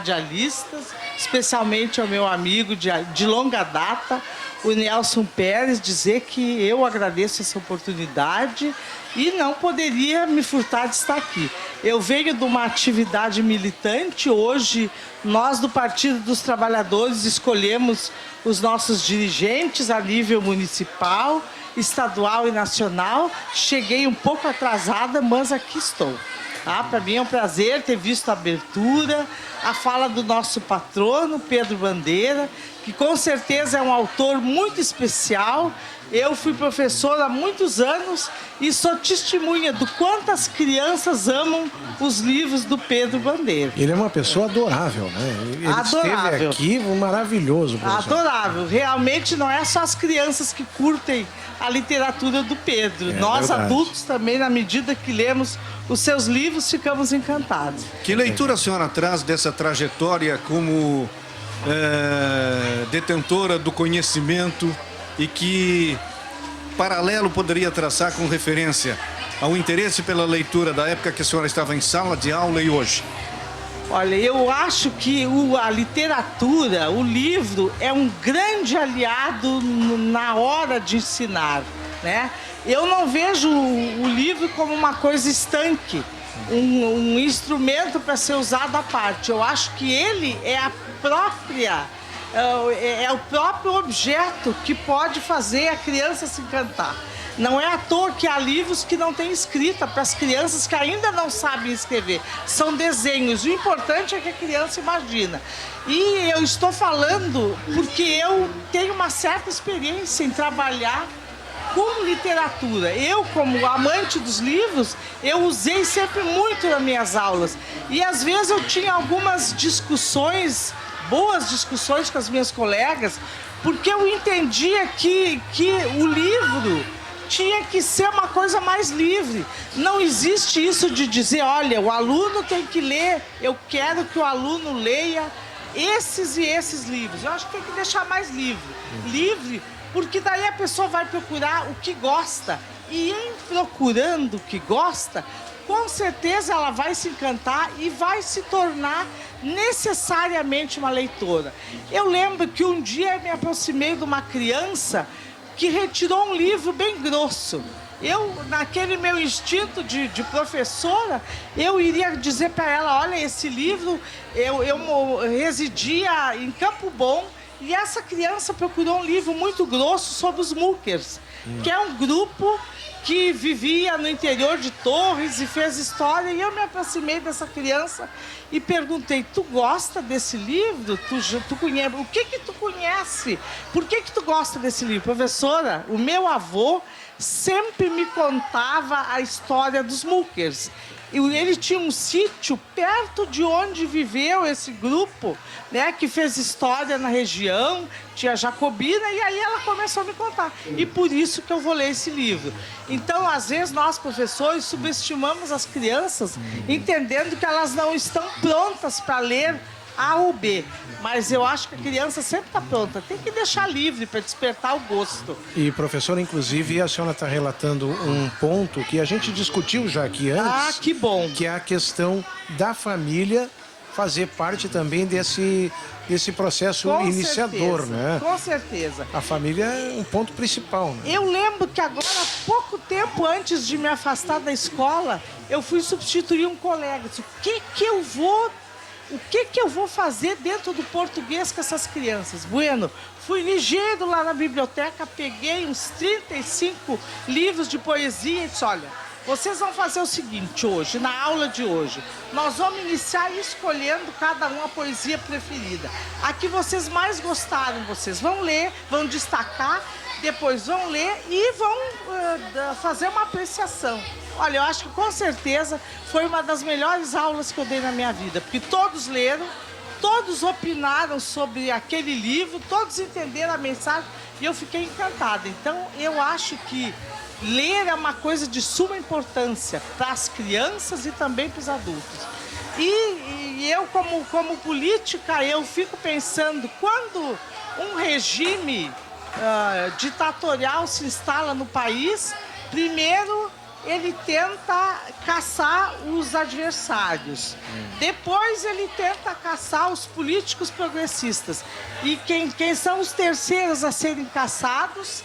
radialistas, especialmente ao meu amigo de longa data, o Nelson Pérez, dizer que eu agradeço essa oportunidade e não poderia me furtar de estar aqui. Eu venho de uma atividade militante. Hoje, nós do Partido dos Trabalhadores escolhemos os nossos dirigentes a nível municipal, estadual e nacional. Cheguei um pouco atrasada, mas aqui estou. Para mim é um prazer ter visto a abertura, a fala do nosso patrono, Pedro Bandeira, que com certeza é um autor muito especial. Eu fui professora há muitos anos e sou testemunha do quanto as crianças amam os livros do Pedro Bandeira. Ele é uma pessoa adorável, né? Ele adorável. Esteve aqui, maravilhoso. Professor. Adorável. Realmente não é só as crianças que curtem a literatura do Pedro. Nós, verdade. adultos, também, na medida que lemos os seus livros, ficamos encantados. Que leitura a senhora traz dessa trajetória como detentora do conhecimento e que paralelo poderia traçar com referência ao interesse pela leitura da época que a senhora estava em sala de aula e hoje? Olha, eu acho que a literatura, o livro, é um grande aliado na hora de ensinar, né? Eu não vejo o livro como uma coisa estanque, um instrumento para ser usado à parte. Eu acho que ele é o próprio objeto que pode fazer a criança se encantar. Não é à toa que há livros que não têm escrita para as crianças que ainda não sabem escrever. São desenhos. O importante é que a criança imagina. E eu estou falando porque eu tenho uma certa experiência em trabalhar com literatura. Eu, como amante dos livros, eu usei sempre muito nas minhas aulas. E às vezes eu tinha algumas discussões, boas discussões com as minhas colegas, porque eu entendia que o livro tinha que ser uma coisa mais livre. Não existe isso de dizer, olha, o aluno tem que ler, eu quero que o aluno leia esses e esses livros. Eu acho que tem que deixar mais livre. Livre, porque daí a pessoa vai procurar o que gosta. E em procurando o que gosta, com certeza ela vai se encantar e vai se tornar necessariamente uma leitora. Eu lembro que um dia eu me aproximei de uma criança que retirou um livro bem grosso. Eu, naquele meu instinto de professora, eu iria dizer para ela, olha, esse livro, eu residia em Campo Bom, e essa criança procurou um livro muito grosso sobre os muckers, que é um grupo que vivia no interior de Torres e fez história. E eu me aproximei dessa criança e perguntei, tu gosta desse livro? Tu conhece? O que tu conhece? Por que tu gosta desse livro? Professora, o meu avô sempre me contava a história dos muckers. Ele tinha um sítio perto de onde viveu esse grupo, né, que fez história na região, tinha Jacobina, e aí ela começou a me contar. E por isso que eu vou ler esse livro. Então, às vezes, nós, professores, subestimamos as crianças, entendendo que elas não estão prontas para ler A ou B. Mas eu acho que a criança sempre está pronta. Tem que deixar livre para despertar o gosto. E, professora, inclusive, a senhora está relatando um ponto que a gente discutiu já aqui antes. Ah, que bom. Que é a questão da família fazer parte também desse processo Com iniciador, certeza, né? Com certeza. A família é um ponto principal, né? Eu lembro que agora, pouco tempo antes de me afastar da escola, eu fui substituir um colega. Disse, o que eu vou fazer dentro do português com essas crianças? Bueno, fui ligeiro lá na biblioteca, peguei uns 35 livros de poesia e disse, olha, vocês vão fazer o seguinte hoje, na aula de hoje, nós vamos iniciar escolhendo cada um a poesia preferida. A que vocês mais gostaram, vocês vão ler, vão destacar, depois vão ler e vão fazer uma apreciação. Olha, eu acho que com certeza foi uma das melhores aulas que eu dei na minha vida, porque todos leram, todos opinaram sobre aquele livro, todos entenderam a mensagem e eu fiquei encantada. Então, eu acho que ler é uma coisa de suma importância para as crianças e também para os adultos. E eu, como política, eu fico pensando, quando um regime ditatorial se instala no país, primeiro ele tenta caçar os adversários. Depois ele tenta caçar os políticos progressistas. E quem são os terceiros a serem caçados?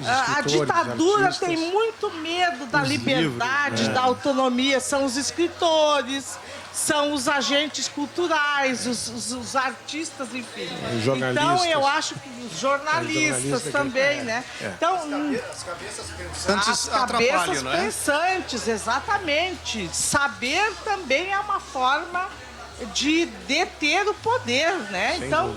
A ditadura tem muito medo da liberdade, da autonomia. São os escritores, são os agentes culturais, os artistas, enfim. Então, eu acho que os jornalistas também, né? Então, As cabeças pensantes cabeças não é? pensantes, exatamente. Saber também é uma forma de deter o poder, né? Então,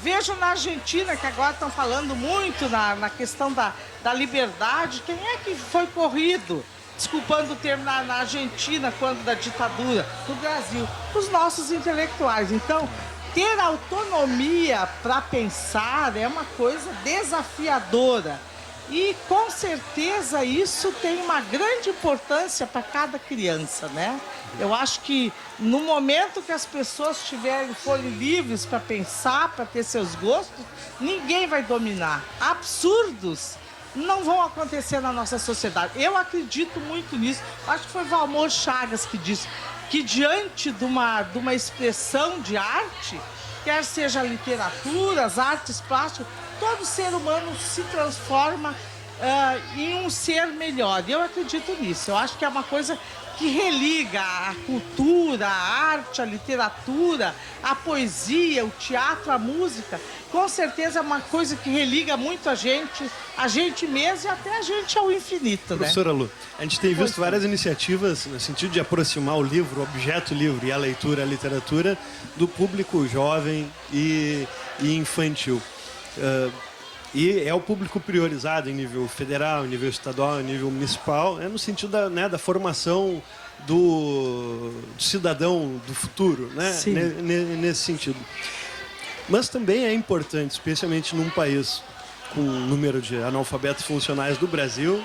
vejo na Argentina, que agora estão falando muito na questão da liberdade, quem é que foi corrido? Desculpando o termo, na Argentina, quando da ditadura, no Brasil, os nossos intelectuais. Então, ter autonomia para pensar é uma coisa desafiadora. E, com certeza, isso tem uma grande importância para cada criança, né? Eu acho que, no momento que as pessoas forem livres para pensar, para ter seus gostos, ninguém vai dominar. Absurdos não vão acontecer na nossa sociedade. Eu acredito muito nisso. Acho que foi Valmor Chagas que disse que diante de uma expressão de arte, quer seja a literatura, as artes plásticas, todo ser humano se transforma em um ser melhor. E eu acredito nisso. Eu acho que é uma coisa que religa a cultura, a arte, a literatura, a poesia, o teatro, a música. Com certeza é uma coisa que religa muito a gente mesmo e até a gente ao infinito, né? Professora Lu, a gente tem visto várias iniciativas no sentido de aproximar o livro, o objeto livro e a leitura, a literatura, do público jovem e infantil. E é o público priorizado em nível federal, em nível estadual, em nível municipal, no sentido da formação do cidadão do futuro, né? Nesse sentido. Mas também é importante, especialmente num país com um número de analfabetos funcionais do Brasil,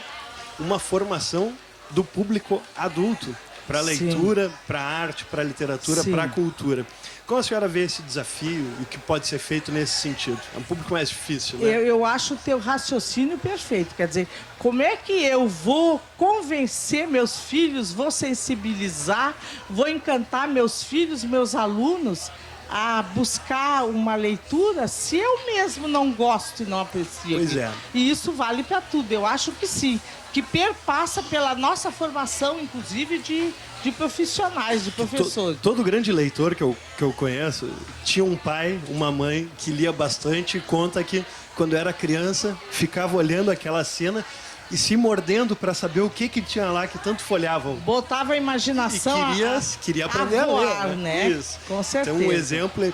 uma formação do público adulto para a leitura, para a arte, para a literatura, para a cultura. Como a senhora vê esse desafio e o que pode ser feito nesse sentido? É um público mais difícil, né? Eu acho o teu raciocínio perfeito. Quer dizer, como é que eu vou convencer meus filhos, vou sensibilizar, vou encantar meus filhos, meus alunos a buscar uma leitura se eu mesmo não gosto e não aprecio? Pois é. E isso vale para tudo. Eu acho que sim. Que perpassa pela nossa formação, inclusive, de profissionais, de professores. Todo grande leitor que eu conheço tinha um pai, uma mãe que lia bastante e conta que, quando era criança, ficava olhando aquela cena e se mordendo para saber o que tinha lá que tanto folhavam. Botava a imaginação e queria aprender a ler, né? Isso. Com certeza. Então, um exemplo.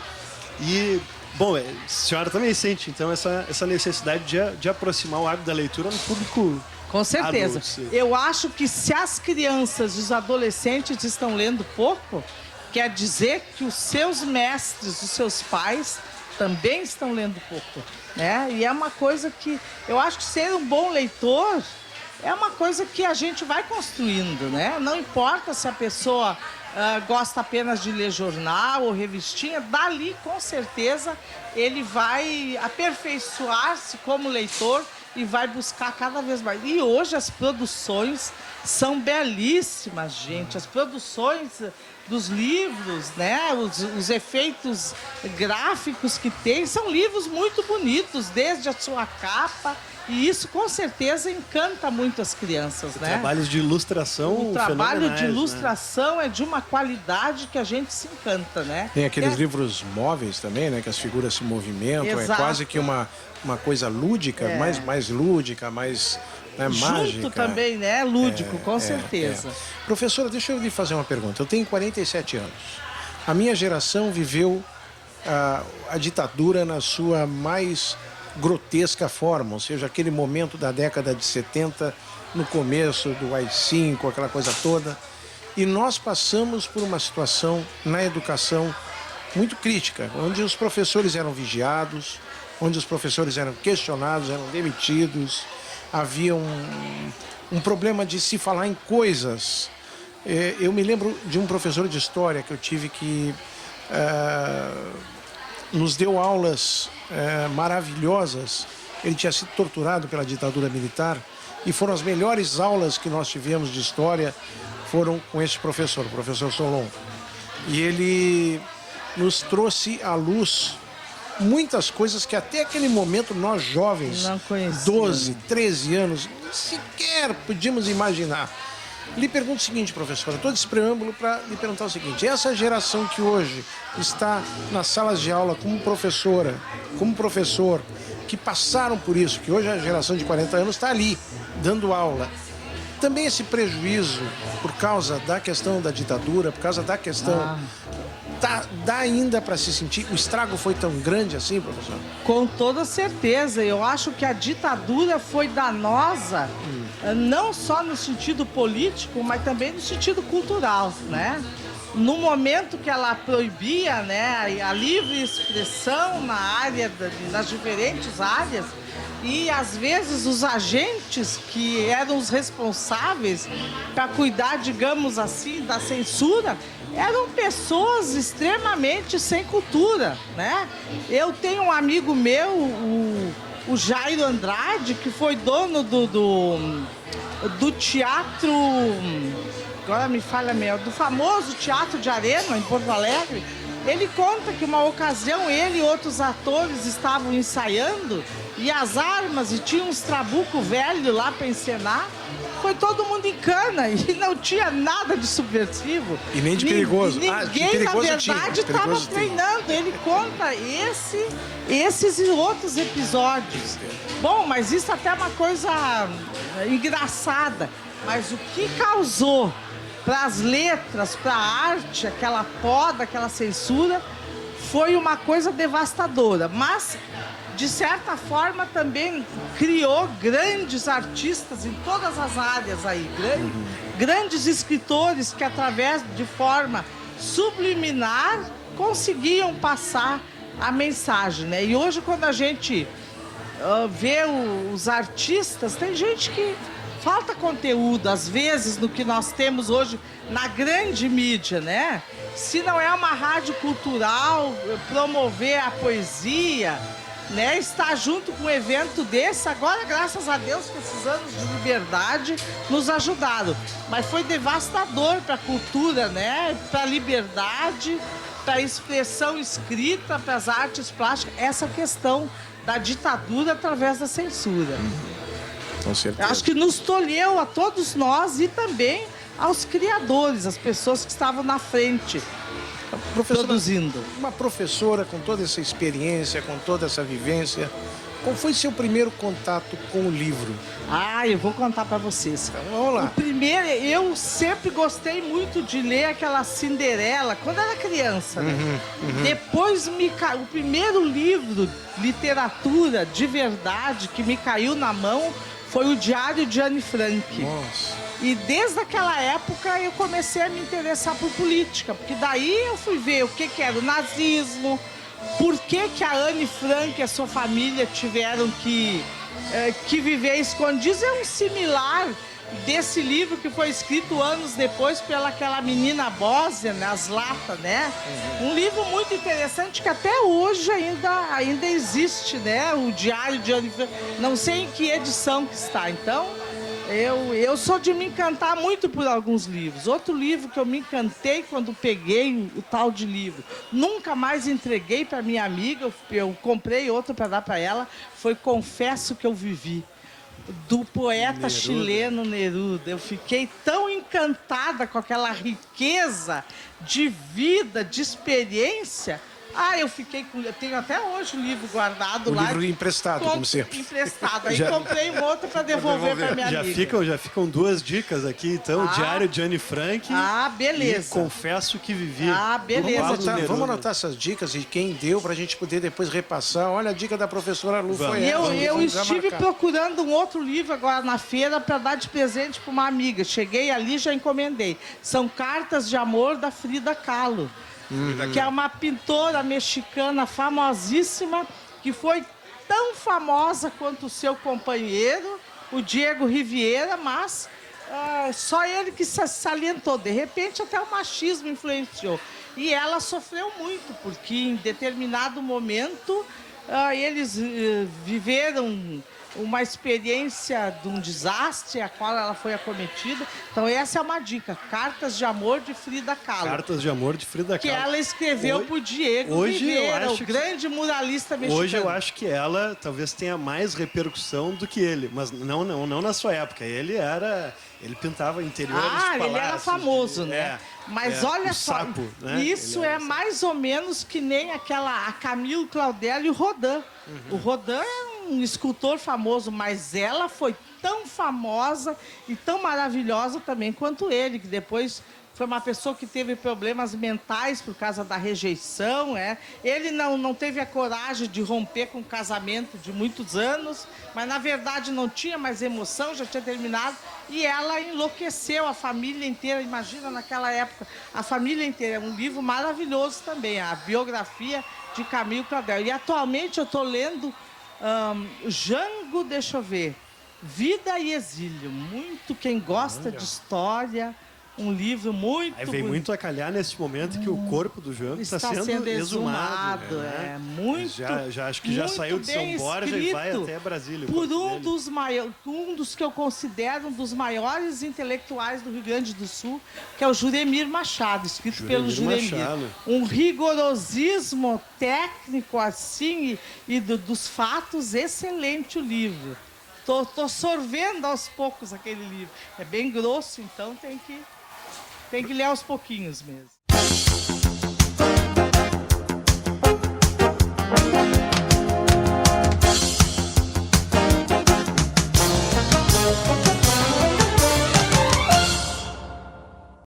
E, bom, a senhora também sente, então, essa necessidade de aproximar o hábito da leitura no público. Com certeza. Adultos. Eu acho que se as crianças e os adolescentes estão lendo pouco, quer dizer que os seus mestres, os seus pais, também estão lendo pouco, né? E é uma coisa que eu acho que ser um bom leitor é uma coisa que a gente vai construindo, né? Não importa se a pessoa gosta apenas de ler jornal ou revistinha, dali com certeza ele vai aperfeiçoar-se como leitor e vai buscar cada vez mais. E hoje as produções são belíssimas, gente. As produções dos livros, né? Os efeitos gráficos que tem, são livros muito bonitos, desde a sua capa. E isso, com certeza, encanta muito as crianças, né? Trabalhos de ilustração. O trabalho de ilustração, né? é de uma qualidade que a gente se encanta, né? Tem aqueles livros móveis também, né? Que as figuras se movimentam. Exato. É quase que uma coisa lúdica, mais lúdica, mais mágica. Junto também, né? Lúdico, com certeza. Professora, deixa eu lhe fazer uma pergunta. Eu tenho 47 anos. A minha geração viveu a ditadura na sua mais grotesca forma, ou seja, aquele momento da década de 70, no começo do AI-5, aquela coisa toda. E nós passamos por uma situação na educação muito crítica, onde os professores eram vigiados, onde os professores eram questionados, eram demitidos, havia um problema de se falar em coisas. Eu me lembro de um professor de história que eu tive que nos deu aulas maravilhosas. Ele tinha sido torturado pela ditadura militar e foram as melhores aulas que nós tivemos de história, foram com esse professor, o professor Solon. E ele nos trouxe à luz muitas coisas que até aquele momento nós jovens, Não conhecíamos. 12, 13 anos, sequer podíamos imaginar. Lhe pergunto o seguinte, professora, todo esse preâmbulo para lhe perguntar o seguinte: essa geração que hoje está nas salas de aula como professora, como professor, que passaram por isso, que hoje a geração de 40 anos está ali, dando aula, também esse prejuízo por causa da questão da ditadura, por causa da questão... Dá ainda para se sentir? O estrago foi tão grande assim, professor? Com toda certeza. Eu acho que a ditadura foi danosa, não só no sentido político, mas também no sentido cultural, né? No momento que ela proibia, né, a livre expressão nas diferentes áreas, e às vezes os agentes que eram os responsáveis para cuidar, digamos assim, da censura, eram pessoas extremamente sem cultura, né? Eu tenho um amigo meu, o Jairo Andrade, que foi dono do teatro, agora me falha melhor, do famoso Teatro de Arena, em Porto Alegre. Ele conta que uma ocasião ele e outros atores estavam ensaiando e as armas, e tinha uns trabuco velho lá para encenar. Foi todo mundo em cana e não tinha nada de subversivo. E nem de perigoso. Ninguém, De perigoso na verdade, estava treinando. Ele conta esses e outros episódios. Bom, mas isso até é uma coisa engraçada. Mas o que causou para as letras, para a arte, aquela poda, aquela censura, foi uma coisa devastadora. Mas, de certa forma, também criou grandes artistas em todas as áreas aí. Grandes escritores que, através de forma subliminar, conseguiam passar a mensagem, né? E hoje, quando a gente vê os artistas, tem gente que falta conteúdo, às vezes, no que nós temos hoje na grande mídia, né? Se não é uma rádio cultural, promover a poesia, né? Estar junto com um evento desse, agora, graças a Deus, que esses anos de liberdade nos ajudaram. Mas foi devastador para a cultura, né? Para a liberdade, para a expressão escrita, para as artes plásticas, essa questão da ditadura através da censura. Com certeza. Acho que nos tolheu a todos nós e também aos criadores, as pessoas que estavam na frente, produzindo. Uma professora com toda essa experiência, com toda essa vivência, qual foi seu primeiro contato com o livro? Eu vou contar para vocês. Então, vamos lá. O primeiro, eu sempre gostei muito de ler aquela Cinderela, quando era criança, né? Depois o primeiro livro, literatura de verdade, que me caiu na mão foi o Diário de Anne Frank. Nossa. E desde aquela época eu comecei a me interessar por política, porque daí eu fui ver o que era o nazismo, por que a Anne Frank e a sua família tiveram que viver escondidos. É um similar desse livro que foi escrito anos depois pela aquela menina bósnia, né, As Latas, né? Um livro muito interessante que até hoje ainda existe, né? O Diário de Anne Frank. Não sei em que edição que está, então... Eu sou de me encantar muito por alguns livros. Outro livro que eu me encantei quando peguei o tal de livro, nunca mais entreguei para minha amiga, eu comprei outro para dar para ela, foi Confesso que eu Vivi, do poeta Neruda. Chileno Neruda. Eu fiquei tão encantada com aquela riqueza de vida, de experiência. Eu tenho até hoje o livro guardado lá. O livro emprestado, como sempre. Emprestado. Aí comprei um outro para devolver para minha amiga. Já ficam duas dicas aqui, então. Diário de Anne Frank. Beleza. E Confesso que Vivi. Beleza. Vamos anotar essas dicas e quem deu para a gente poder depois repassar. Olha a dica da professora Lu. Eu estive procurando um outro livro agora na feira para dar de presente para uma amiga. Cheguei ali e já encomendei. São Cartas de Amor da Frida Kahlo. Que é uma pintora mexicana famosíssima, que foi tão famosa quanto o seu companheiro, o Diego Rivera, mas só ele que se salientou. De repente, até o machismo influenciou. E ela sofreu muito, porque em determinado momento eles viveram uma experiência de um desastre a qual ela foi acometida. Então essa é uma dica, Cartas de Amor de Frida Kahlo. Cartas de Amor de Frida Que Kahlo. ela escreveu Hoje- pro Diego hoje eu Rivera, o acho que- grande muralista mexicano. Hoje eu acho que ela talvez tenha mais repercussão do que ele, mas não na sua época. Ele pintava interiores de palácios. Ele era famoso, né? Mas olha o só, sapo, né? isso Ele é era o mais ou menos que nem a Camille Claudel e o Rodin. O Rodin é um escultor famoso, mas ela foi tão famosa e tão maravilhosa também quanto ele, que depois foi uma pessoa que teve problemas mentais por causa da rejeição. Ele não teve a coragem de romper com um casamento de muitos anos, mas na verdade não tinha mais emoção, já tinha terminado, e ela enlouqueceu a família inteira. Imagina naquela época, a família inteira. É um livro maravilhoso também, a biografia de Camille Claudel. E atualmente eu estou lendo Jango, deixa eu ver, Vida e Exílio. Muito quem gosta de história. Um livro muito Aí vem muito a calhar nesse momento que o corpo do Jango está sendo exumado. Né? Muito, já acho que já muito saiu de São bem Borja e vai escrito até Brasília. o por corpo dele. um dos que eu considero um dos maiores intelectuais do Rio Grande do Sul, que é o Juremir Machado, escrito pelo Juremir Juremir. Machado. Um rigorosismo técnico assim e dos fatos, excelente o livro. Tô sorvendo aos poucos aquele livro. É bem grosso, então tem que ler aos pouquinhos mesmo.